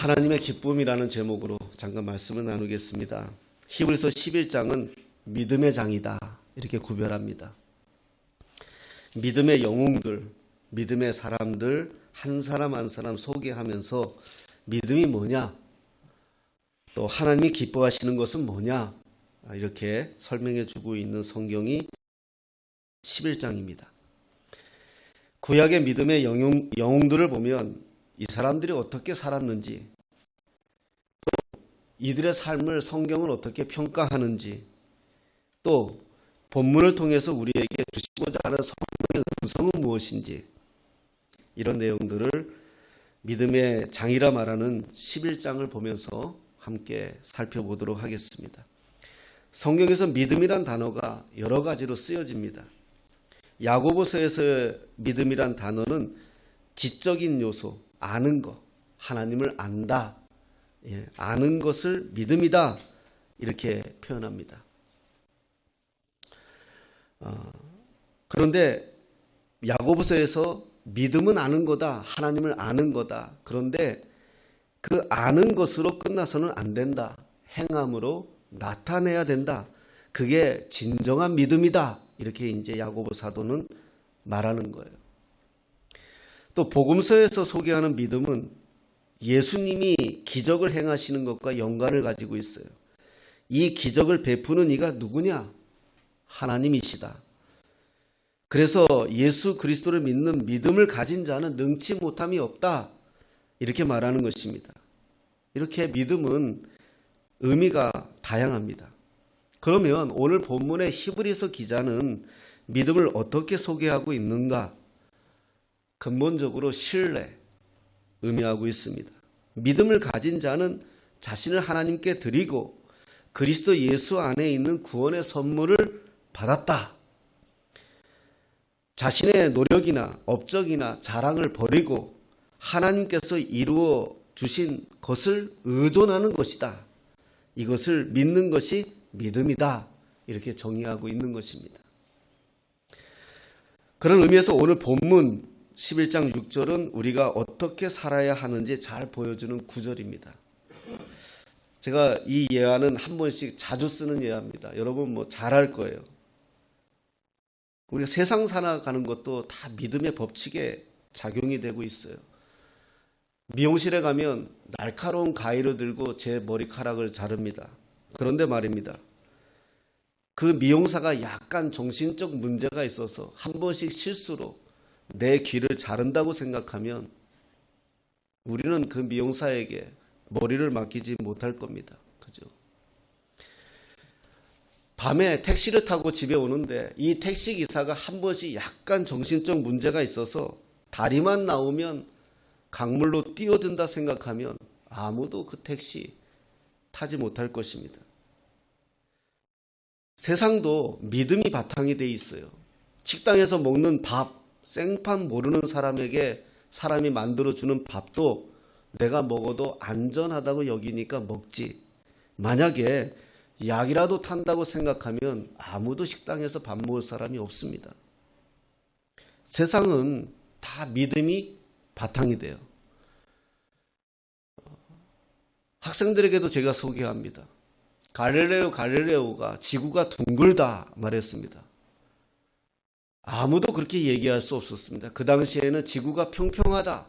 하나님의 기쁨이라는 제목으로 잠깐 말씀을 나누겠습니다. 히브리서 11장은 믿음의 장이다 이렇게 구별합니다. 믿음의 영웅들, 믿음의 사람들 한 사람 한 사람 소개하면서 믿음이 뭐냐, 또 하나님이 기뻐하시는 것은 뭐냐 이렇게 설명해 주고 있는 성경이 11장입니다. 구약의 믿음의 영웅들을 보면 이 사람들이 어떻게 살았는지, 또 이들의 삶을 성경은 어떻게 평가하는지, 또 본문을 통해서 우리에게 주시고자 하는 성경의 음성은 무엇인지, 이런 내용들을 믿음의 장이라 말하는 11장을 보면서 함께 살펴보도록 하겠습니다. 성경에서 믿음이란 단어가 여러 가지로 쓰여집니다. 야고보서에서의 믿음이란 단어는 지적인 요소, 아는 것, 하나님을 안다, 아는 것을 믿음이다 이렇게 표현합니다. 그런데 야고보서에서 믿음은 아는 거다, 하나님을 아는 거다. 그런데 그 아는 것으로 끝나서는 안 된다. 행함으로 나타내야 된다. 그게 진정한 믿음이다. 이렇게 이제 야고보 사도는 말하는 거예요. 또 복음서에서 소개하는 믿음은 예수님이 기적을 행하시는 것과 연관을 가지고 있어요. 이 기적을 베푸는 이가 누구냐? 하나님이시다. 그래서 예수 그리스도를 믿는 믿음을 가진 자는 능치 못함이 없다. 이렇게 말하는 것입니다. 이렇게 믿음은 의미가 다양합니다. 그러면 오늘 본문의 히브리서 기자는 믿음을 어떻게 소개하고 있는가? 근본적으로 신뢰 의미하고 있습니다. 믿음을 가진 자는 자신을 하나님께 드리고 그리스도 예수 안에 있는 구원의 선물을 받았다. 자신의 노력이나 업적이나 자랑을 버리고 하나님께서 이루어 주신 것을 의존하는 것이다. 이것을 믿는 것이 믿음이다. 이렇게 정의하고 있는 것입니다. 그런 의미에서 오늘 본문 11장 6절은 우리가 어떻게 살아야 하는지 잘 보여주는 구절입니다. 제가 이 예화는 한 번씩 자주 쓰는 예화입니다. 여러분 뭐 잘 알 거예요. 우리가 세상 살아가는 것도 다 믿음의 법칙에 작용이 되고 있어요. 미용실에 가면 날카로운 가위를 들고 제 머리카락을 자릅니다. 그런데 말입니다. 그 미용사가 약간 정신적 문제가 있어서 한 번씩 실수로 내 귀를 자른다고 생각하면 우리는 그 미용사에게 머리를 맡기지 못할 겁니다. 그죠? 밤에 택시를 타고 집에 오는데 이 택시기사가 한 번씩 약간 정신적 문제가 있어서 다리만 나오면 강물로 뛰어든다 생각하면 아무도 그 택시 타지 못할 것입니다. 세상도 믿음이 바탕이 돼 있어요. 식당에서 먹는 밥, 생판 모르는 사람에게 사람이 만들어주는 밥도 내가 먹어도 안전하다고 여기니까 먹지. 만약에 약이라도 탄다고 생각하면 아무도 식당에서 밥 먹을 사람이 없습니다. 세상은 다 믿음이 바탕이 돼요. 학생들에게도 제가 소개합니다. 갈릴레오가 지구가 둥글다 말했습니다. 아무도 그렇게 얘기할 수 없었습니다. 그 당시에는 지구가 평평하다.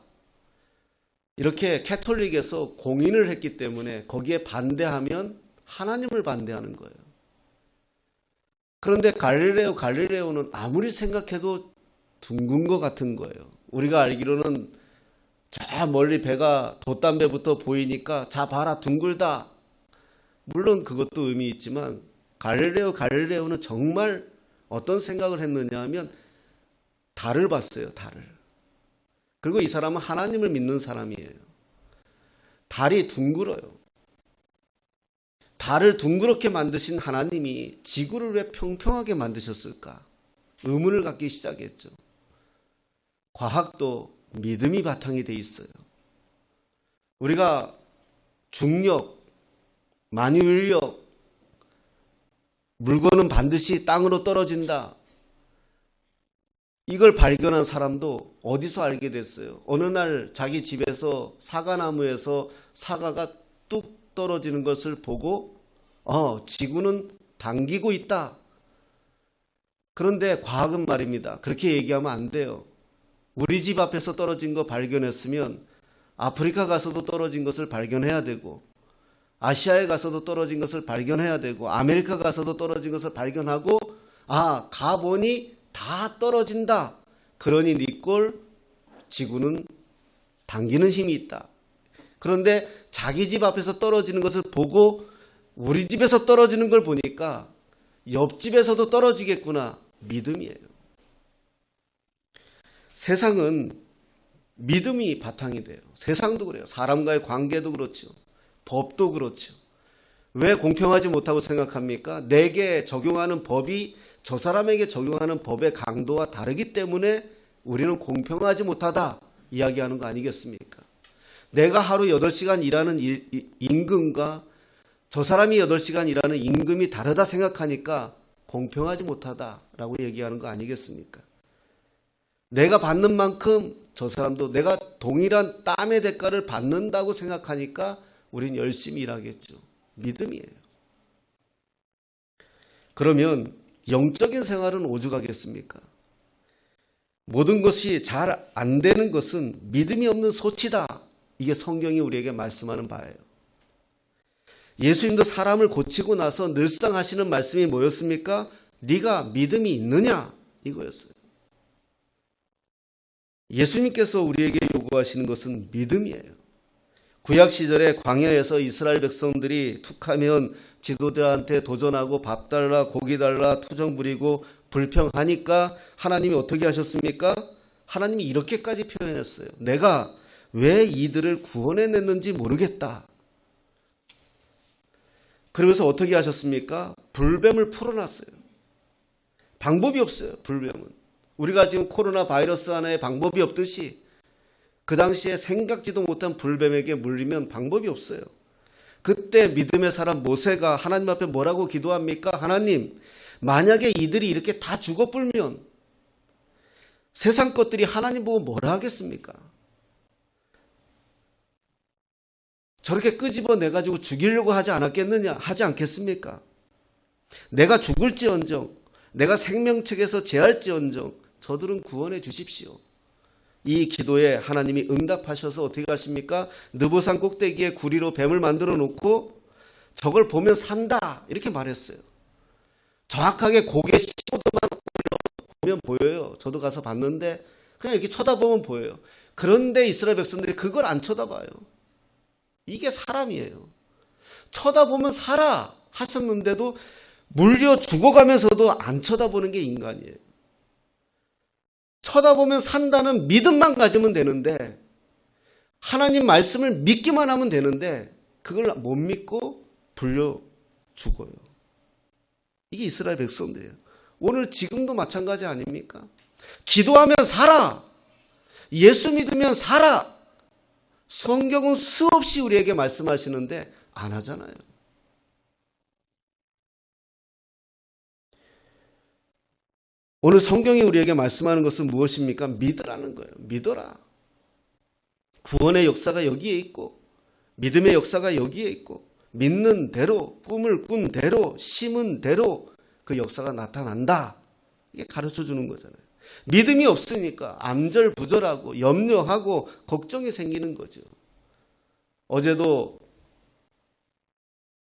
이렇게 캐톨릭에서 공인을 했기 때문에 거기에 반대하면 하나님을 반대하는 거예요. 그런데 갈릴레오는 아무리 생각해도 둥근 것 같은 거예요. 우리가 알기로는 저 멀리 배가 돛담배부터 보이니까 자 봐라 둥글다. 물론 그것도 의미 있지만 갈릴레오는 정말 어떤 생각을 했느냐 하면 달을 봤어요. 달을. 그리고 이 사람은 하나님을 믿는 사람이에요. 달이 둥글어요. 달을 둥그렇게 만드신 하나님이 지구를 왜 평평하게 만드셨을까? 의문을 갖기 시작했죠. 과학도 믿음이 바탕이 돼 있어요. 우리가 중력, 만유인력, 물건은 반드시 땅으로 떨어진다. 이걸 발견한 사람도 어디서 알게 됐어요? 어느 날 자기 집에서 사과나무에서 사과가 뚝 떨어지는 것을 보고 지구는 당기고 있다. 그런데 과학은 말입니다. 그렇게 얘기하면 안 돼요. 우리 집 앞에서 떨어진 거 발견했으면 아프리카 가서도 떨어진 것을 발견해야 되고, 아시아에 가서도 떨어진 것을 발견해야 되고, 아메리카 가서도 떨어진 것을 발견하고, 가보니 다 떨어진다. 그러니 니꼴 지구는 당기는 힘이 있다. 그런데 자기 집 앞에서 떨어지는 것을 보고 우리 집에서 떨어지는 걸 보니까 옆집에서도 떨어지겠구나. 믿음이에요. 세상은 믿음이 바탕이 돼요. 세상도 그래요. 사람과의 관계도 그렇죠. 법도 그렇죠. 왜 공평하지 못하고 생각합니까? 내게 적용하는 법이 저 사람에게 적용하는 법의 강도와 다르기 때문에 우리는 공평하지 못하다 이야기하는 거 아니겠습니까? 내가 하루 8시간 일하는 임금과 저 사람이 8시간 일하는 임금이 다르다 생각하니까 공평하지 못하다라고 얘기하는 거 아니겠습니까? 내가 받는 만큼 저 사람도 내가 동일한 땀의 대가를 받는다고 생각하니까 우린 열심히 일하겠죠. 믿음이에요. 그러면 영적인 생활은 오죽하겠습니까? 모든 것이 잘 안 되는 것은 믿음이 없는 소치다. 이게 성경이 우리에게 말씀하는 바예요. 예수님도 사람을 고치고 나서 늘상 하시는 말씀이 뭐였습니까? 네가 믿음이 있느냐? 이거였어요. 예수님께서 우리에게 요구하시는 것은 믿음이에요. 구약 시절에 광야에서 이스라엘 백성들이 툭하면 지도자한테 도전하고 밥 달라 고기 달라 투정 부리고 불평하니까 하나님이 어떻게 하셨습니까? 하나님이 이렇게까지 표현했어요. 내가 왜 이들을 구원해냈는지 모르겠다. 그러면서 어떻게 하셨습니까? 불뱀을 풀어놨어요. 방법이 없어요. 불뱀은. 우리가 지금 코로나 바이러스 하나에 방법이 없듯이 그 당시에 생각지도 못한 불뱀에게 물리면 방법이 없어요. 그때 믿음의 사람 모세가 하나님 앞에 뭐라고 기도합니까? 하나님, 만약에 이들이 이렇게 다 죽어불면 세상 것들이 하나님 보고 뭐라 하겠습니까? 저렇게 끄집어내가지고 죽이려고 하지 않았겠느냐? 하지 않겠습니까? 내가 죽을지언정, 내가 생명책에서 제할지언정 저들은 구원해 주십시오. 이 기도에 하나님이 응답하셔서 어떻게 하십니까? 느보산 꼭대기에 구리로 뱀을 만들어 놓고 저걸 보면 산다 이렇게 말했어요. 정확하게 고개 15도만 보면 보여요. 저도 가서 봤는데 그냥 이렇게 쳐다보면 보여요. 그런데 이스라엘 백성들이 그걸 안 쳐다봐요. 이게 사람이에요. 쳐다보면 살아 하셨는데도 물려 죽어가면서도 안 쳐다보는 게 인간이에요. 쳐다보면 산다는 믿음만 가지면 되는데 하나님 말씀을 믿기만 하면 되는데 그걸 못 믿고 불려 죽어요. 이게 이스라엘 백성들이에요. 오늘 지금도 마찬가지 아닙니까? 기도하면 살아. 예수 믿으면 살아. 성경은 수없이 우리에게 말씀하시는데 안 하잖아요. 오늘 성경이 우리에게 말씀하는 것은 무엇입니까? 믿으라는 거예요. 믿어라. 구원의 역사가 여기에 있고 믿음의 역사가 여기에 있고 믿는 대로 꿈을 꾼 대로 심은 대로 그 역사가 나타난다. 이게 가르쳐 주는 거잖아요. 믿음이 없으니까 암절부절하고 염려하고 걱정이 생기는 거죠. 어제도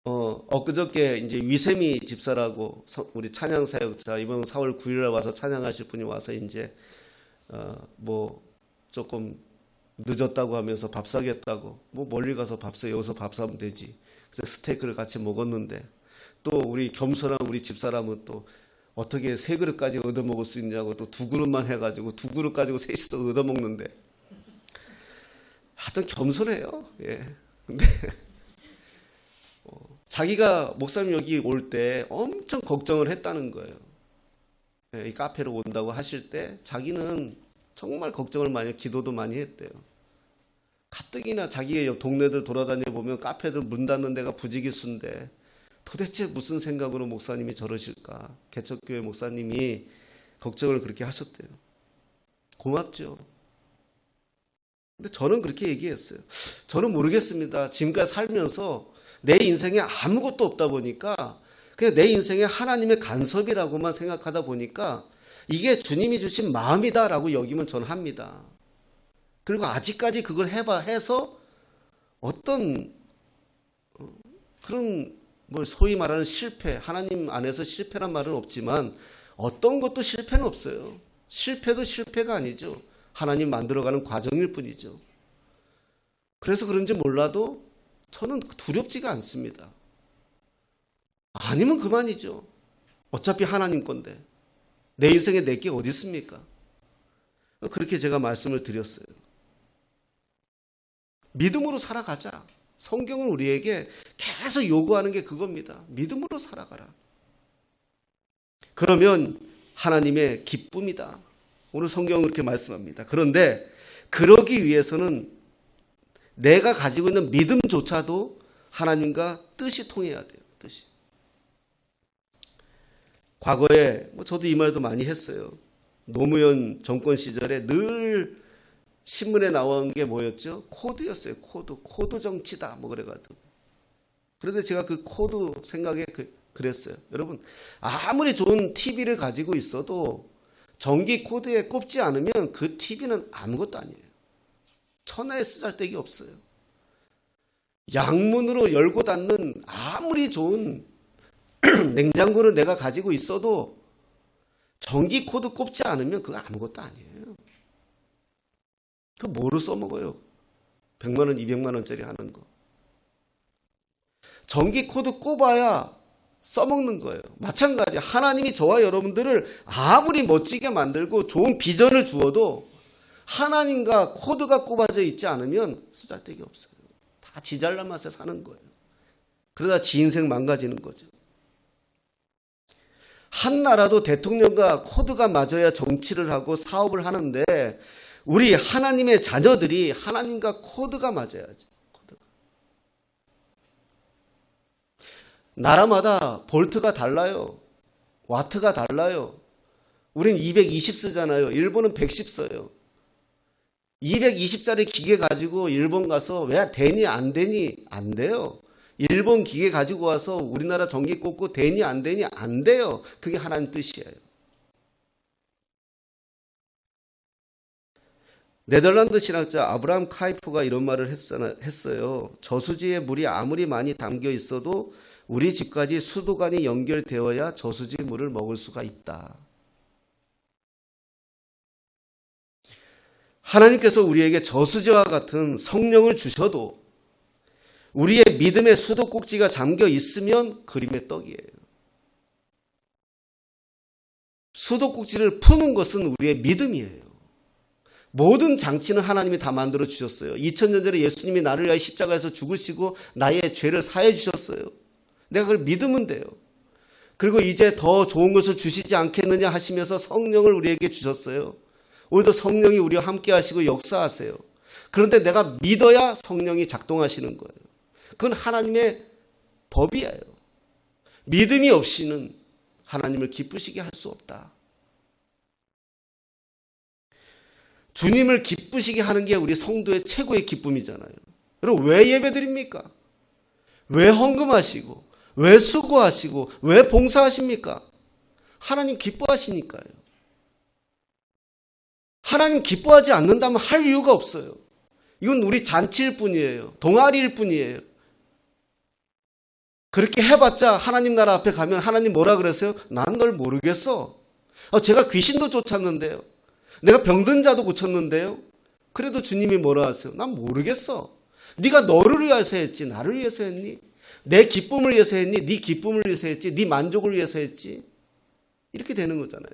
엊그저께 이제 위세미 집사라고 우리 찬양 사역자 이번 4월 9일에 와서 찬양하실 분이 와서 이제 조금 늦었다고 하면서 밥 사겠다고 멀리 가서 밥 사 여기서 밥 사면 되지. 그래서 스테이크를 같이 먹었는데 또 우리 겸손한 우리 집사람은 또 어떻게 3그릇까지 얻어 먹을 수 있냐고 또 2그릇만 해가지고 2그릇 가지고 셋이서 얻어 먹는데 하여튼 겸손해요. 예. 근데 자기가 목사님 여기 올 때 엄청 걱정을 했다는 거예요. 이 카페로 온다고 하실 때 자기는 정말 걱정을 많이 했고 기도도 많이 했대요. 가뜩이나 자기의 옆 동네들 돌아다녀 보면 카페들 문 닫는 데가 부지기수인데 도대체 무슨 생각으로 목사님이 저러실까? 개척교회 목사님이 걱정을 그렇게 하셨대요. 고맙죠. 근데 저는 그렇게 얘기했어요. 저는 모르겠습니다. 지금까지 살면서 내 인생에 아무것도 없다 보니까 그냥 내 인생에 하나님의 간섭이라고만 생각하다 보니까 이게 주님이 주신 마음이다라고 여기면 저는 합니다. 그리고 아직까지 그걸 해서 어떤 그런 뭘 소위 말하는 실패, 하나님 안에서 실패란 말은 없지만 어떤 것도 실패는 없어요. 실패도 실패가 아니죠. 하나님 만들어가는 과정일 뿐이죠. 그래서 그런지 몰라도 저는 두렵지가 않습니다. 아니면 그만이죠. 어차피 하나님 건데 내 인생에 내게 어디 있습니까? 그렇게 제가 말씀을 드렸어요. 믿음으로 살아가자. 성경은 우리에게 계속 요구하는 게 그겁니다. 믿음으로 살아가라. 그러면 하나님의 기쁨이다. 오늘 성경은 그렇게 말씀합니다. 그런데 그러기 위해서는 내가 가지고 있는 믿음조차도 하나님과 뜻이 통해야 돼요. 뜻이. 과거에 저도 이 말도 많이 했어요. 노무현 정권 시절에 늘 신문에 나온 게 뭐였죠? 코드였어요. 코드 정치다. 그래가지고. 그런데 제가 그 코드 생각에 그랬어요. 여러분, 아무리 좋은 TV를 가지고 있어도 전기 코드에 꼽지 않으면 그 TV는 아무것도 아니에요. 천하에 쓰잘데기 없어요. 양문으로 열고 닫는 아무리 좋은 냉장고를 내가 가지고 있어도 전기 코드 꼽지 않으면 그거 아무것도 아니에요. 그거 뭐로 써먹어요? 100만 원, 200만 원짜리 하는 거. 전기 코드 꼽아야 써먹는 거예요. 마찬가지. 하나님이 저와 여러분들을 아무리 멋지게 만들고 좋은 비전을 주어도 하나님과 코드가 꼽아져 있지 않으면 쓰잘데기 없어요. 다 지 잘난 맛에 사는 거예요. 그러다 지 인생 망가지는 거죠. 한 나라도 대통령과 코드가 맞아야 정치를 하고 사업을 하는데 우리 하나님의 자녀들이 하나님과 코드가 맞아야죠. 나라마다 볼트가 달라요. 와트가 달라요. 우린 220 쓰잖아요. 일본은 110 써요. 220짜리 기계 가지고 일본 가서 왜 되니 안 되니? 안 돼요. 일본 기계 가지고 와서 우리나라 전기 꽂고 되니 안 되니? 안 돼요. 그게 하나님 뜻이에요. 네덜란드 신학자 아브라함 카이프가 이런 말을 했어요. 저수지에 물이 아무리 많이 담겨 있어도 우리 집까지 수도관이 연결되어야 저수지 물을 먹을 수가 있다. 하나님께서 우리에게 저수지와 같은 성령을 주셔도 우리의 믿음의 수도꼭지가 잠겨 있으면 그림의 떡이에요. 수도꼭지를 푸는 것은 우리의 믿음이에요. 모든 장치는 하나님이 다 만들어 주셨어요. 2000년 전에 예수님이 나를 위하여 십자가에서 죽으시고 나의 죄를 사해 주셨어요. 내가 그걸 믿으면 돼요. 그리고 이제 더 좋은 것을 주시지 않겠느냐 하시면서 성령을 우리에게 주셨어요. 오늘도 성령이 우리와 함께 하시고 역사하세요. 그런데 내가 믿어야 성령이 작동하시는 거예요. 그건 하나님의 법이에요. 믿음이 없이는 하나님을 기쁘시게 할 수 없다. 주님을 기쁘시게 하는 게 우리 성도의 최고의 기쁨이잖아요. 여러분, 왜 예배드립니까? 왜 헌금하시고 왜 수고하시고 왜 봉사하십니까? 하나님 기뻐하시니까요. 하나님 기뻐하지 않는다면 할 이유가 없어요. 이건 우리 잔치일 뿐이에요. 동아리일 뿐이에요. 그렇게 해봤자 하나님 나라 앞에 가면 하나님 뭐라 그랬어요? 난 널 모르겠어. 제가 귀신도 쫓았는데요. 내가 병든 자도 고쳤는데요. 그래도 주님이 뭐라 하세요? 난 모르겠어. 네가 너를 위해서 했지 나를 위해서 했니? 내 기쁨을 위해서 했니? 네 기쁨을 위해서 했지 네 만족을 위해서 했지. 이렇게 되는 거잖아요.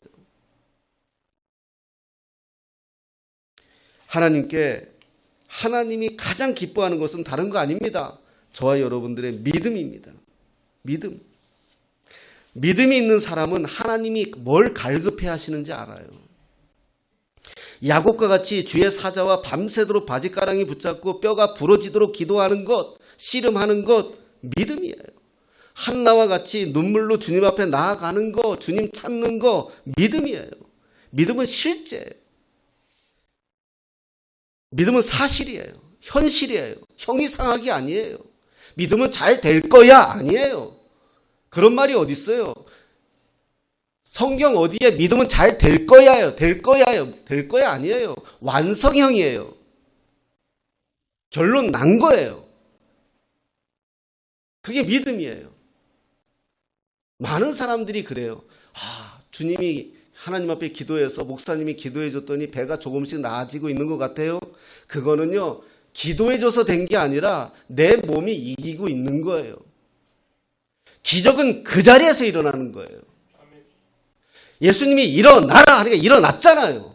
하나님이 가장 기뻐하는 것은 다른 거 아닙니다. 저와 여러분들의 믿음입니다. 믿음이 있는 사람은 하나님이 뭘 갈급해 하시는지 알아요. 야곱과 같이 주의 사자와 밤새도록 바짓가랑이 붙잡고 뼈가 부러지도록 기도하는 것, 씨름하는 것, 믿음이에요. 한나와 같이 눈물로 주님 앞에 나아가는 거, 주님 찾는 거, 믿음이에요. 믿음은 실제예요. 믿음은 사실이에요. 현실이에요. 형이 상하기 아니에요. 믿음은 잘 될 거야 아니에요. 그런 말이 어디 있어요? 성경 어디에 믿음은 잘 될 거야요. 될 거야요. 될 거야 아니에요. 완성형이에요. 결론 난 거예요. 그게 믿음이에요. 많은 사람들이 그래요. 주님이 하나님 앞에 기도해서 목사님이 기도해 줬더니 배가 조금씩 나아지고 있는 것 같아요. 그거는요, 기도해 줘서 된 게 아니라 내 몸이 이기고 있는 거예요. 기적은 그 자리에서 일어나는 거예요. 예수님이 일어나라 하니까 일어났잖아요.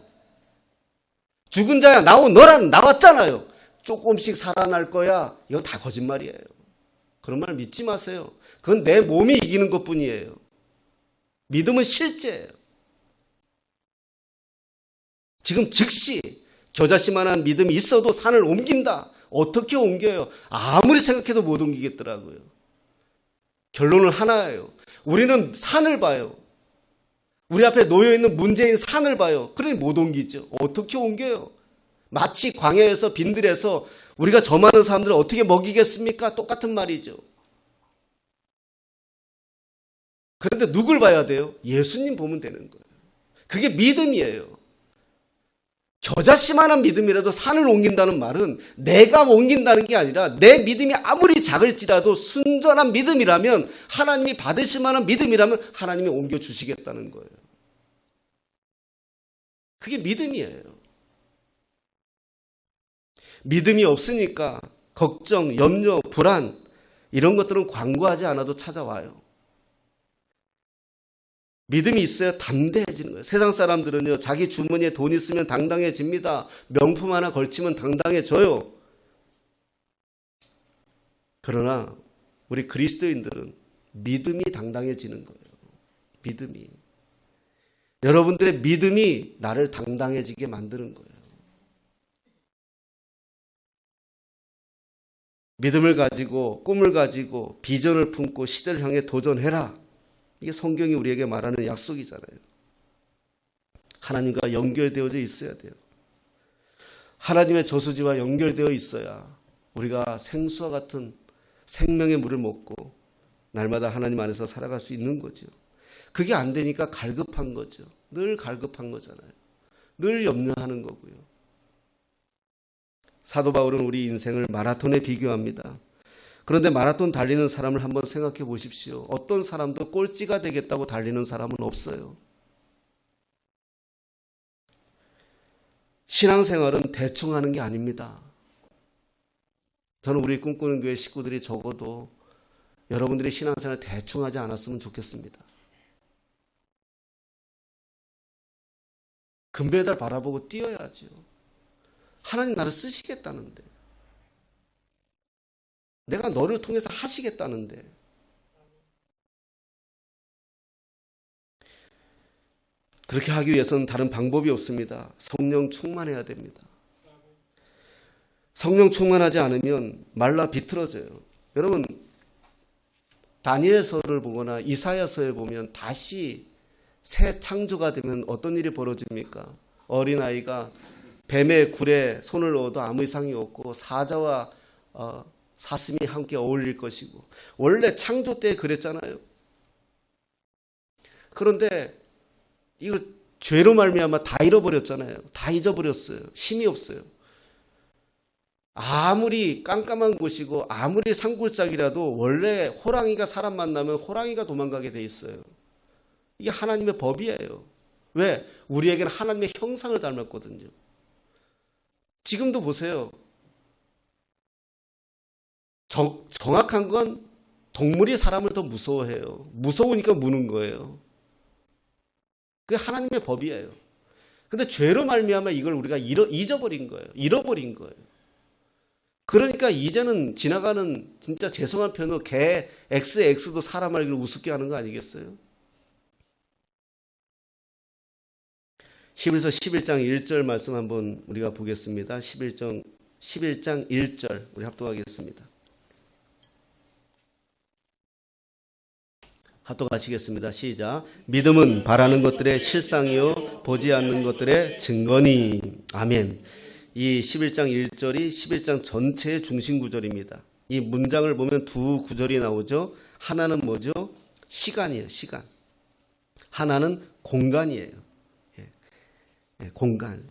죽은 자야 나오너라 나왔잖아요. 조금씩 살아날 거야. 이건 다 거짓말이에요. 그런 말 믿지 마세요. 그건 내 몸이 이기는 것뿐이에요. 믿음은 실제예요. 지금 즉시 겨자씨만한 믿음이 있어도 산을 옮긴다. 어떻게 옮겨요? 아무리 생각해도 못 옮기겠더라고요. 결론은 하나예요. 우리는 산을 봐요. 우리 앞에 놓여있는 문제인 산을 봐요. 그러니 못 옮기죠. 어떻게 옮겨요? 마치 광야에서 빈들에서 우리가 저 많은 사람들을 어떻게 먹이겠습니까? 똑같은 말이죠. 그런데 누굴 봐야 돼요? 예수님 보면 되는 거예요. 그게 믿음이에요. 겨자씨만한 믿음이라도 산을 옮긴다는 말은 내가 옮긴다는 게 아니라 내 믿음이 아무리 작을지라도 순전한 믿음이라면, 하나님이 받으실 만한 믿음이라면 하나님이 옮겨주시겠다는 거예요. 그게 믿음이에요. 믿음이 없으니까 걱정, 염려, 불안 이런 것들은 광고하지 않아도 찾아와요. 믿음이 있어야 담대해지는 거예요. 세상 사람들은요, 자기 주머니에 돈 있으면 당당해집니다. 명품 하나 걸치면 당당해져요. 그러나 우리 그리스도인들은 믿음이 당당해지는 거예요. 믿음이. 여러분들의 믿음이 나를 당당해지게 만드는 거예요. 믿음을 가지고, 꿈을 가지고, 비전을 품고 시대를 향해 도전해라. 이게 성경이 우리에게 말하는 약속이잖아요. 하나님과 연결되어져 있어야 돼요. 하나님의 저수지와 연결되어 있어야 우리가 생수와 같은 생명의 물을 먹고 날마다 하나님 안에서 살아갈 수 있는 거죠. 그게 안 되니까 갈급한 거죠. 늘 갈급한 거잖아요. 늘 염려하는 거고요. 사도 바울은 우리 인생을 마라톤에 비교합니다. 그런데 마라톤 달리는 사람을 한번 생각해 보십시오. 어떤 사람도 꼴찌가 되겠다고 달리는 사람은 없어요. 신앙생활은 대충 하는 게 아닙니다. 저는 우리 꿈꾸는 교회 식구들이 적어도 여러분들이 신앙생활 대충 하지 않았으면 좋겠습니다. 금메달 바라보고 뛰어야죠. 하나님 나를 쓰시겠다는데, 내가 너를 통해서 하시겠다는데. 그렇게 하기 위해서는 다른 방법이 없습니다. 성령 충만해야 됩니다. 성령 충만하지 않으면 말라 비틀어져요. 여러분, 다니엘서를 보거나 이사야서에 보면 다시 새 창조가 되면 어떤 일이 벌어집니까? 어린아이가 뱀의 굴에 손을 넣어도 아무 이상이 없고 사자와 사슴이 함께 어울릴 것이고, 원래 창조 때 그랬잖아요. 그런데 이거 죄로 말미암아 다 잃어버렸잖아요. 다 잊어버렸어요. 힘이 없어요. 아무리 깜깜한 곳이고 아무리 산골짜기라도 원래 호랑이가 사람 만나면 호랑이가 도망가게 돼 있어요. 이게 하나님의 법이에요. 왜? 우리에게는 하나님의 형상을 닮았거든요. 지금도 보세요. 정확한 건 동물이 사람을 더 무서워해요. 무서우니까 무는 거예요. 그게 하나님의 법이에요. 근데 죄로 말미암아 이걸 우리가 잊어버린 거예요. 잃어버린 거예요. 그러니까 이제는 지나가는, 진짜 죄송한 표현으로 개 XX도 사람 알기를 우습게 하는 거 아니겠어요? 히브리서 11장 1절 말씀 한번 우리가 보겠습니다. 11장 1절 우리 합독하겠습니다. 합독하시겠습니다. 시작. 믿음은 바라는 것들의 실상이요 보지 않는 것들의 증거니. 아멘. 이 11장 1절이 11장 전체의 중심 구절입니다. 이 문장을 보면 두 구절이 나오죠. 하나는 뭐죠? 시간이에요. 시간. 하나는 공간이에요. 공간.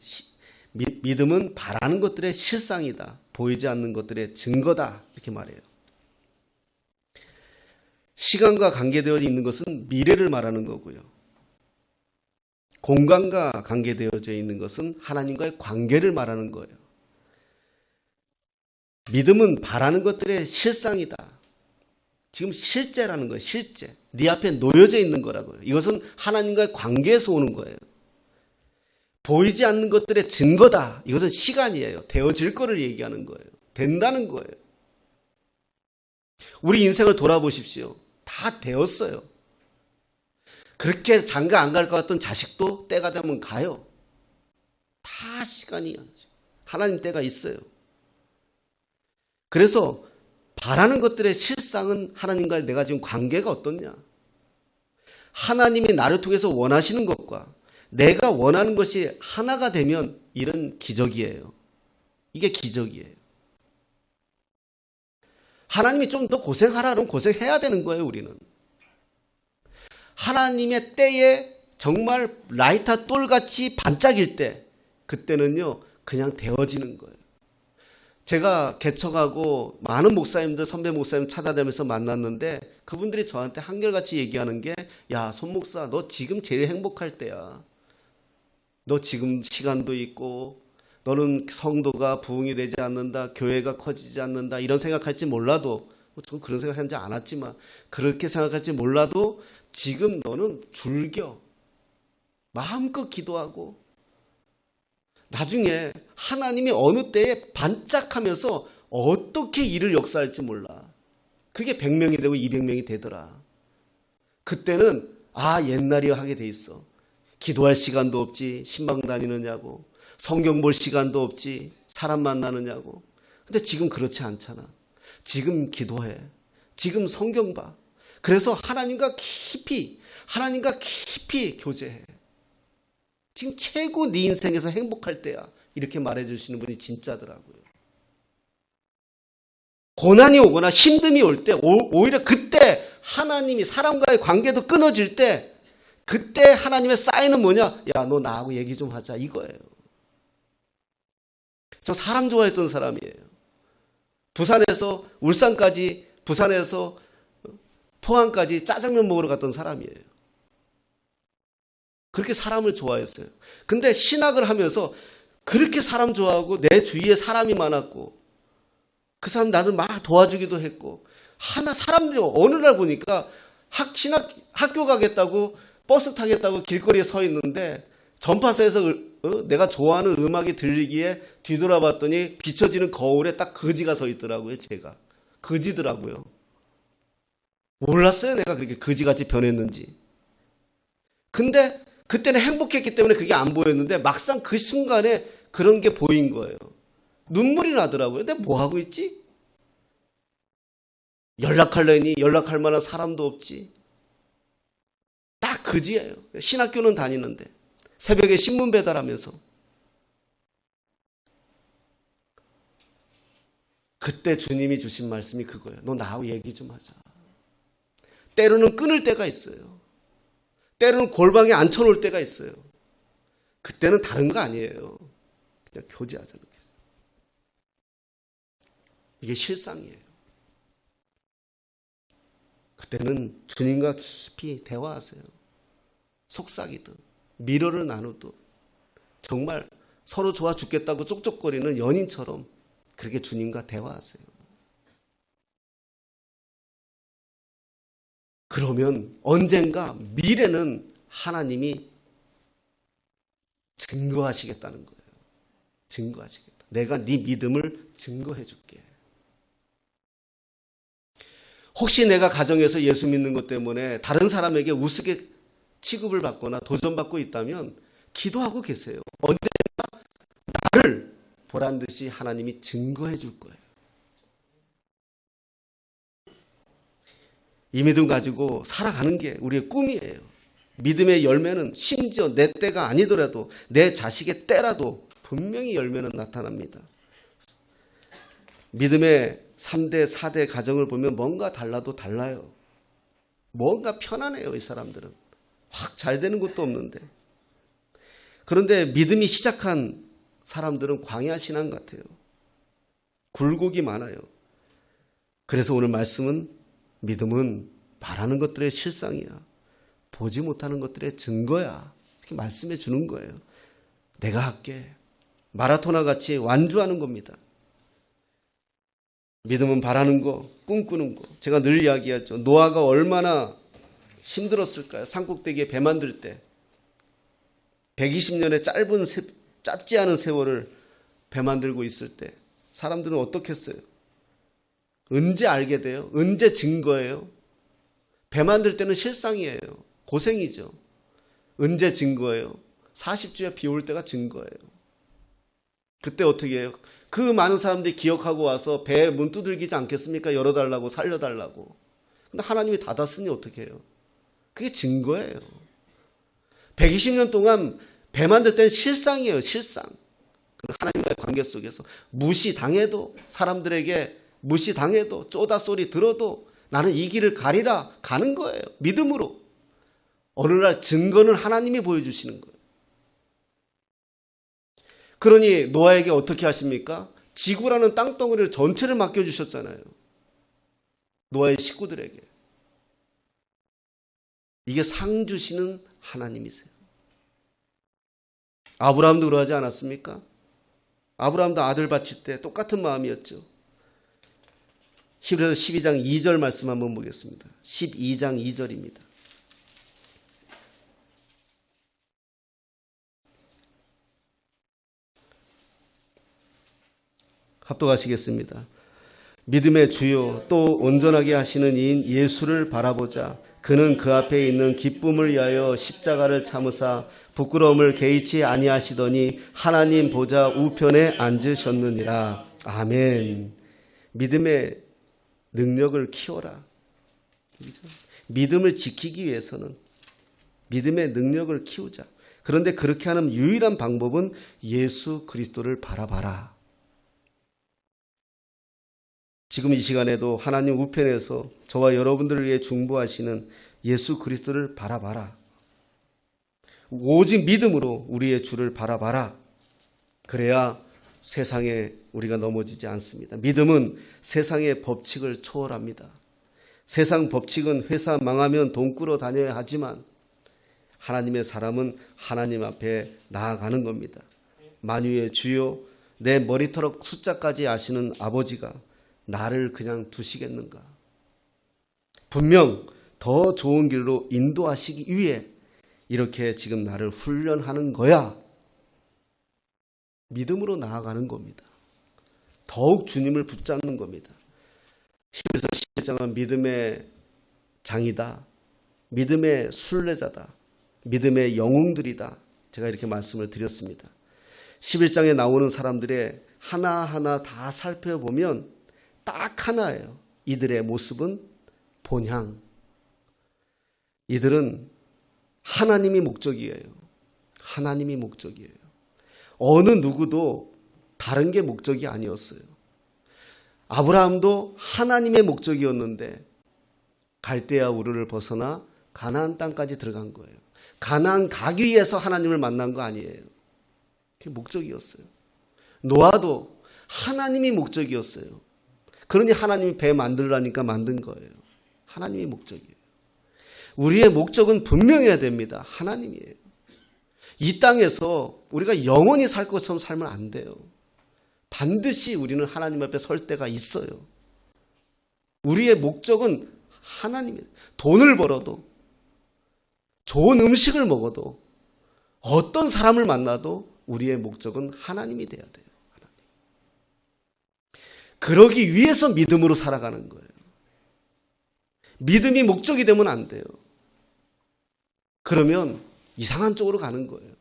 믿음은 바라는 것들의 실상이다. 보이지 않는 것들의 증거다. 이렇게 말해요. 시간과 관계되어 있는 것은 미래를 말하는 거고요. 공간과 관계되어져 있는 것은 하나님과의 관계를 말하는 거예요. 믿음은 바라는 것들의 실상이다. 지금 실제라는 거예요. 실제. 네 앞에 놓여져 있는 거라고요. 이것은 하나님과의 관계에서 오는 거예요. 보이지 않는 것들의 증거다. 이것은 시간이에요. 되어질 거를 얘기하는 거예요. 된다는 거예요. 우리 인생을 돌아보십시오. 다 되었어요. 그렇게 장가 안 갈 것 같던 자식도 때가 되면 가요. 다 시간이 하나님 때가 있어요. 그래서 바라는 것들의 실상은 하나님과 내가 지금 관계가 어떻냐. 하나님이 나를 통해서 원하시는 것과 내가 원하는 것이 하나가 되면 이런 기적이에요. 이게 기적이에요. 하나님이 좀 더 고생하라 그러면 고생해야 되는 거예요. 우리는. 하나님의 때에 정말 라이터 똘같이 반짝일 때 그때는요 그냥 되어지는 거예요. 제가 개척하고 많은 목사님들 선배 목사님 찾아다니면서 만났는데 그분들이 저한테 한결같이 얘기하는 게 야, 손 목사 너 지금 제일 행복할 때야. 너 지금 시간도 있고 너는 성도가 부흥이 되지 않는다. 교회가 커지지 않는다. 이런 생각할지 몰라도 전 그런 생각하지 않았지만 그렇게 생각할지 몰라도 지금 너는 즐겨. 마음껏 기도하고 나중에 하나님이 어느 때에 반짝하면서 어떻게 일을 역사할지 몰라. 그게 100명이 되고 200명이 되더라. 그때는 옛날이야 하게 돼 있어. 기도할 시간도 없지. 신방 다니느냐고. 성경 볼 시간도 없지. 사람 만나느냐고. 근데 지금 그렇지 않잖아. 지금 기도해. 지금 성경 봐. 그래서 하나님과 깊이 교제해. 지금 최고 네 인생에서 행복할 때야. 이렇게 말해주시는 분이 진짜더라고요. 고난이 오거나 힘듦이 올 때 오히려 그때 하나님이 사람과의 관계도 끊어질 때 그때 하나님의 사인은 뭐냐? 야, 너 나하고 얘기 좀 하자. 이거예요. 저 사람 좋아했던 사람이에요. 부산에서 울산까지, 부산에서 포항까지 짜장면 먹으러 갔던 사람이에요. 그렇게 사람을 좋아했어요. 근데 신학을 하면서 그렇게 사람 좋아하고 내 주위에 사람이 많았고 그 사람 나를 막 도와주기도 했고 사람들이 어느 날 보니까 학교 가겠다고 버스 타겠다고 길거리에 서 있는데 전파사에서 내가 좋아하는 음악이 들리기에 뒤돌아봤더니 비춰지는 거울에 딱 거지가 서 있더라고요. 제가. 거지더라고요. 몰랐어요. 내가 그렇게 거지같이 변했는지. 근데 그때는 행복했기 때문에 그게 안 보였는데 막상 그 순간에 그런 게 보인 거예요. 눈물이 나더라고요. 내가 뭐 하고 있지? 연락하려니 연락할 만한 사람도 없지. 딱 거지예요. 신학교는 다니는데 새벽에 신문 배달하면서 그때 주님이 주신 말씀이 그거예요. 너 나하고 얘기 좀 하자. 때로는 끊을 때가 있어요. 때로는 골방에 앉혀놓을 때가 있어요. 그때는 다른 거 아니에요. 그냥 교제하자는 거예요. 이게 실상이에요. 그때는 주님과 깊이 대화하세요. 속삭이든 미로를 나누든 정말 서로 좋아 죽겠다고 쪽쪽거리는 연인처럼 그렇게 주님과 대화하세요. 그러면 언젠가 미래는 하나님이 증거하시겠다는 거예요. 증거하시겠다. 내가 네 믿음을 증거해 줄게. 혹시 내가 가정에서 예수 믿는 것 때문에 다른 사람에게 우습게 취급을 받거나 도전받고 있다면 기도하고 계세요. 언젠가 나를 보란 듯이 하나님이 증거해 줄 거예요. 이 믿음 가지고 살아가는 게 우리의 꿈이에요. 믿음의 열매는 심지어 내 때가 아니더라도 내 자식의 때라도 분명히 열매는 나타납니다. 믿음의 3대, 4대 가정을 보면 뭔가 달라도 달라요. 뭔가 편안해요, 이 사람들은. 확 잘 되는 것도 없는데. 그런데 믿음이 시작한 사람들은 광야 신앙 같아요. 굴곡이 많아요. 그래서 오늘 말씀은 믿음은 바라는 것들의 실상이야. 보지 못하는 것들의 증거야. 이렇게 말씀해 주는 거예요. 내가 할게. 마라토나 같이 완주하는 겁니다. 믿음은 바라는 거, 꿈꾸는 거. 제가 늘 이야기하죠. 노아가 얼마나 힘들었을까요? 산꼭대기에 배 만들 때 120년의 짧지 않은 세월을 배 만들고 있을 때 사람들은 어떻게 했어요? 언제 알게 돼요? 언제 증거예요? 배 만들 때는 실상이에요. 고생이죠. 언제 증거예요? 40주에 비 올 때가 증거예요. 그때 어떻게 해요? 그 많은 사람들이 기억하고 와서 배 문 두들기지 않겠습니까? 열어달라고, 살려달라고. 근데 하나님이 닫았으니 어떻게 해요? 그게 증거예요. 120년 동안 배 만들 때는 실상이에요. 실상. 하나님과의 관계 속에서 무시당해도, 사람들에게 무시당해도, 쪼다 소리 들어도 나는 이 길을 가리라 가는 거예요. 믿음으로. 어느 날 증거는 하나님이 보여주시는 거예요. 그러니 노아에게 어떻게 하십니까? 지구라는 땅덩어리를 전체를 맡겨주셨잖아요. 노아의 식구들에게. 이게 상 주시는 하나님이세요. 아브라함도 그러하지 않았습니까? 아브라함도 아들 바칠 때 똑같은 마음이었죠. 히브리서 12장 2절 말씀 한번 보겠습니다. 12장 2절입니다. 합독하시겠습니다. 믿음의 주요 또 온전하게 하시는 이인 예수를 바라보자. 그는 그 앞에 있는 기쁨을 위하여 십자가를 참으사 부끄러움을 개의치 아니하시더니 하나님 보좌 우편에 앉으셨느니라. 아멘. 믿음의 능력을 키워라. 믿음을 지키기 위해서는 믿음의 능력을 키우자. 그런데 그렇게 하는 유일한 방법은 예수 그리스도를 바라봐라. 지금 이 시간에도 하나님 우편에서 저와 여러분들을 위해 중보하시는 예수 그리스도를 바라봐라. 오직 믿음으로 우리의 주를 바라봐라. 그래야 세상에 우리가 넘어지지 않습니다. 믿음은 세상의 법칙을 초월합니다. 세상 법칙은 회사 망하면 돈 끌어 다녀야 하지만 하나님의 사람은 하나님 앞에 나아가는 겁니다. 만유의 주요 내 머리털 숫자까지 아시는 아버지가 나를 그냥 두시겠는가? 분명 더 좋은 길로 인도하시기 위해 이렇게 지금 나를 훈련하는 거야. 믿음으로 나아가는 겁니다. 더욱 주님을 붙잡는 겁니다. 히브리서 11장은 믿음의 장이다. 믿음의 순례자다. 믿음의 영웅들이다. 제가 이렇게 말씀을 드렸습니다. 11장에 나오는 사람들의 하나하나 다 살펴보면 딱 하나예요. 이들의 모습은 본향. 이들은 하나님이 목적이에요. 하나님이 목적이에요. 어느 누구도 다른 게 목적이 아니었어요. 아브라함도 하나님의 목적이었는데 갈대아 우르를 벗어나 가나안 땅까지 들어간 거예요. 가나안 가기 위해서 하나님을 만난 거 아니에요. 그게 목적이었어요. 노아도 하나님이 목적이었어요. 그러니 하나님이 배 만들라니까 만든 거예요. 하나님이 목적이에요. 우리의 목적은 분명해야 됩니다. 하나님이에요. 이 땅에서 우리가 영원히 살 것처럼 살면 안 돼요. 반드시 우리는 하나님 앞에 설 때가 있어요. 우리의 목적은 하나님이에요. 돈을 벌어도, 좋은 음식을 먹어도, 어떤 사람을 만나도 우리의 목적은 하나님이 돼야 돼요. 하나님. 그러기 위해서 믿음으로 살아가는 거예요. 믿음이 목적이 되면 안 돼요. 그러면 이상한 쪽으로 가는 거예요.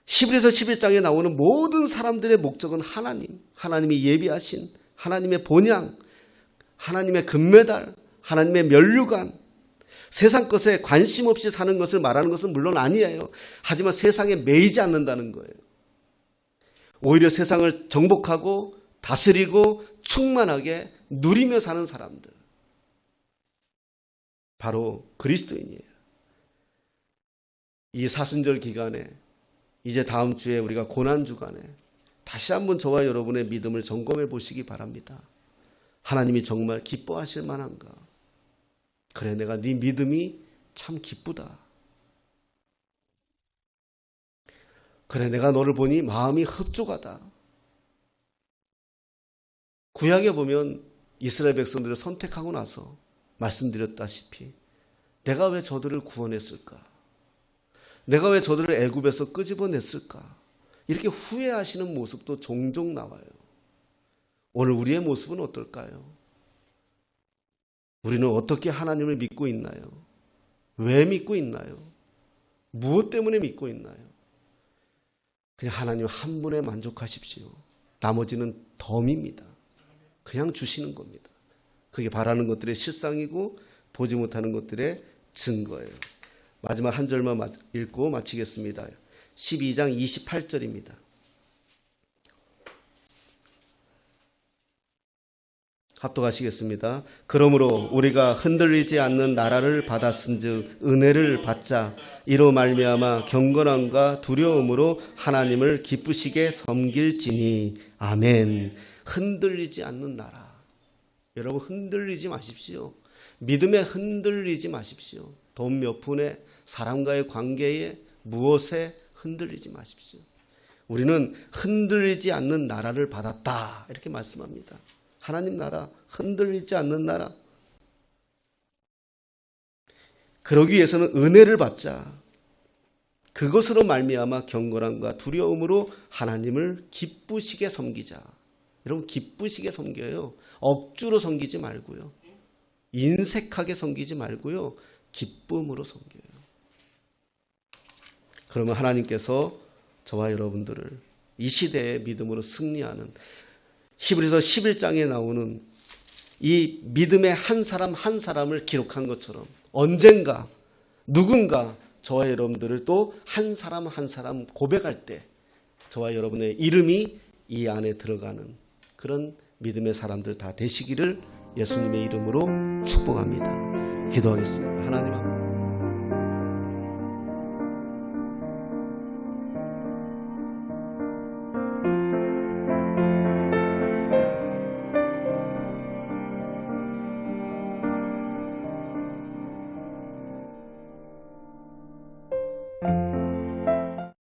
히브리서 11장에 나오는 모든 사람들의 목적은 하나님, 하나님이 예비하신 하나님의 본향, 하나님의 금메달, 하나님의 면류관, 세상 것에 관심 없이 사는 것을 말하는 것은 물론 아니에요. 하지만 세상에 매이지 않는다는 거예요. 오히려 세상을 정복하고 다스리고 충만하게 누리며 사는 사람들, 바로 그리스도인이에요. 이 사순절 기간에, 이제 다음 주에 우리가 고난주간에 다시 한번 저와 여러분의 믿음을 점검해 보시기 바랍니다. 하나님이 정말 기뻐하실 만한가? 그래, 내가 네 믿음이 참 기쁘다. 그래, 내가 너를 보니 마음이 흡족하다. 구약에 보면 이스라엘 백성들을 선택하고 나서 말씀드렸다시피 내가 왜 저들을 구원했을까? 내가 왜 저들을 애굽에서 끄집어냈을까? 이렇게 후회하시는 모습도 종종 나와요. 오늘 우리의 모습은 어떨까요? 우리는 어떻게 하나님을 믿고 있나요? 왜 믿고 있나요? 무엇 때문에 믿고 있나요? 그냥 하나님 한 분에 만족하십시오. 나머지는 덤입니다. 그냥 주시는 겁니다. 그게 바라는 것들의 실상이고 보지 못하는 것들의 증거예요. 마지막 한 절만 읽고 마치겠습니다. 12장 28절입니다. 합독하시겠습니다. 그러므로 우리가 흔들리지 않는 나라를 받았은즉 은혜를 받자. 이로 말미암아 경건함과 두려움으로 하나님을 기쁘시게 섬길지니. 아멘. 흔들리지 않는 나라. 여러분, 흔들리지 마십시오. 믿음에 흔들리지 마십시오. 돈 몇 푼에, 사람과의 관계에, 무엇에 흔들리지 마십시오. 우리는 흔들리지 않는 나라를 받았다, 이렇게 말씀합니다. 하나님 나라, 흔들리지 않는 나라. 그러기 위해서는 은혜를 받자. 그것으로 말미암아 경건함과 두려움으로 하나님을 기쁘시게 섬기자. 여러분, 기쁘시게 섬겨요. 억지로 섬기지 말고요. 인색하게 섬기지 말고요. 기쁨으로 섬겨요. 그러면 하나님께서 저와 여러분들을 이 시대의 믿음으로 승리하는, 히브리서 11장에 나오는 이 믿음의 한 사람 한 사람을 기록한 것처럼 언젠가 누군가 저와 여러분들을 또 한 사람 한 사람 고백할 때 저와 여러분의 이름이 이 안에 들어가는 그런 믿음의 사람들 다 되시기를 예수님의 이름으로 축복합니다. 기도하겠습니다. 하나님,